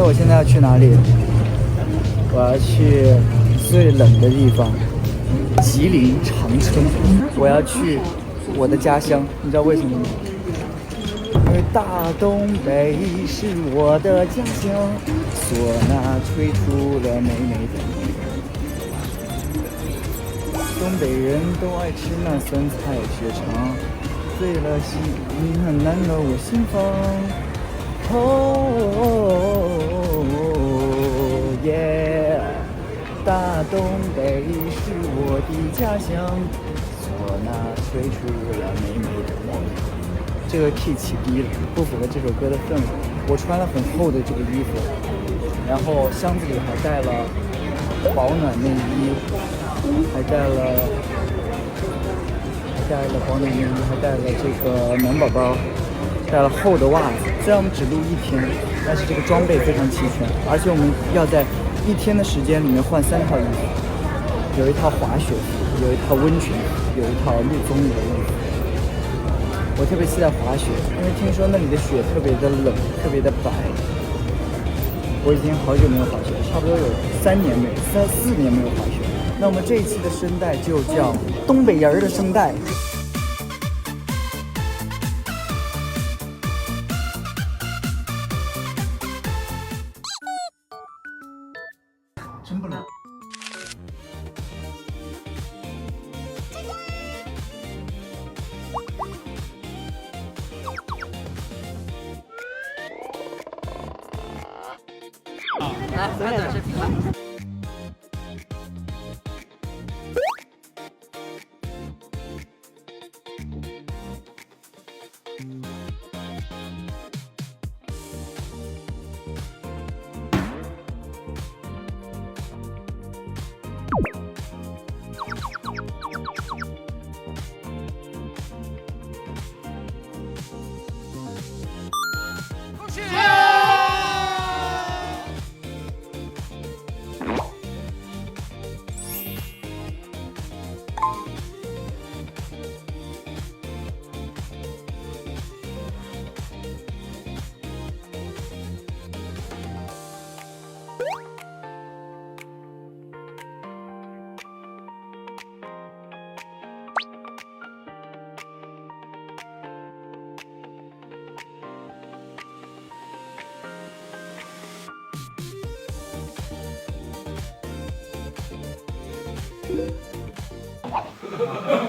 猜我现在要去哪里？我要去最冷的地方，吉林长春。我要去我的家乡，你知道为什么吗？因为大东北是我的家乡，唢呐吹出了美美的梦。东北人都爱吃那酸菜血肠，醉了心很难了我心房。耶！大东北是我的家乡，唢呐吹出了美美的梦。这个 key 起低了，不符合这首歌的氛围。我穿了很厚的这个衣服，然后箱子里还带了保暖内衣，还带了保暖内衣，还带了这个暖宝宝，带了厚的袜子。虽然我们只录1天，但是这个装备非常齐全，而且我们要在1天的时间里面换3套衣服，有一套滑雪服，有一套温泉服，有一套陆综的衣服。我特别期待滑雪，因为听说那里的雪特别的冷，特别的白。我已经好久没有滑雪，差不多有4年没有滑雪。那我们这一期的声带就叫东北人的声带。真不冷。来，拍短视频吧。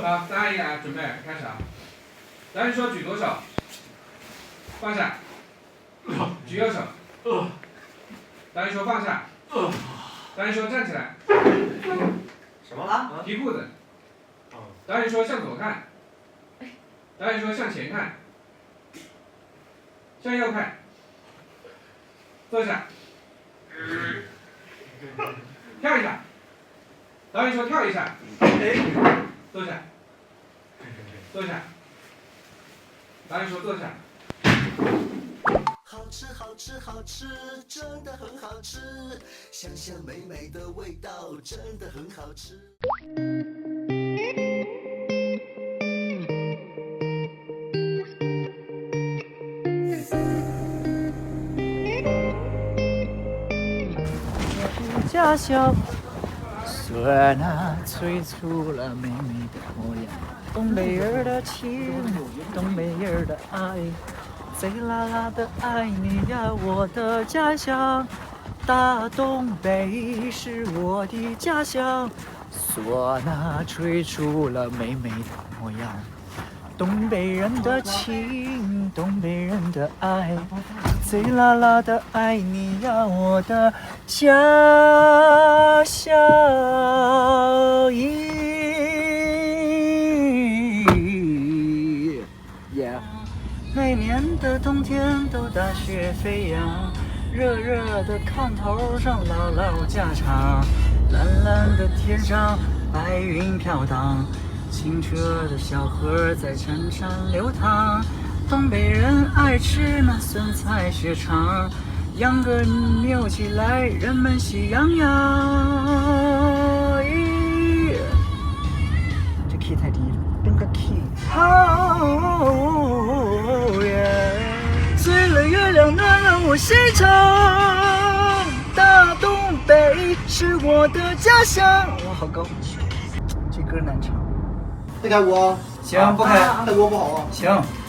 好，3、2、1，准备开始啊！导演说举左手，放下，举右手。导演说放下，导演说站起来。什么了？提裤子。导演说向左看，导演说向前看，向右看。坐下，跳一下。导演说跳一下，坐下，坐下。导演说坐下。好吃好吃好吃，真的很好吃，香香美美的味道，真的很好吃。家乡，唢呐吹出了美美的模样。东北人的情，东北人的爱，贼拉拉的爱你呀，我的家乡。大东北是我的家乡，唢呐吹出了美美的模样。东北人的情，东北人的爱，贼拉拉的爱你呀，我的家乡。每年的冬天都大雪飞扬，热热的炕头上唠唠家常，蓝蓝的天上白云飘荡，清澈的小河在潺潺流淌。东北人爱吃那酸菜血肠，秧歌扭起来，人们喜洋洋。这 key 太低了，升个 key。醉了月亮那让我不西城，大东北是我的家乡。哇，好高，这歌难唱。再开锅。行，不开。开锅不好啊。行，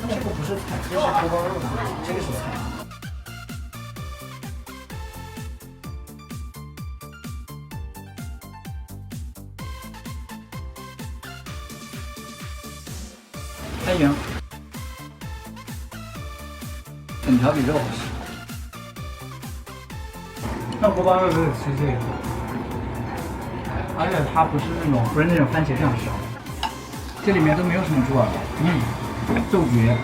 这个不是菜，这是锅包肉，这个是菜。还行，粉条比肉好吃。那锅包肉就得吃这个，而且它不是那种番茄酱烧，这里面都没有什么猪耳朵，肉绝，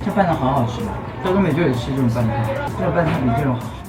这拌汤好好吃，在东北就得吃这种拌汤，这种拌汤比这种好。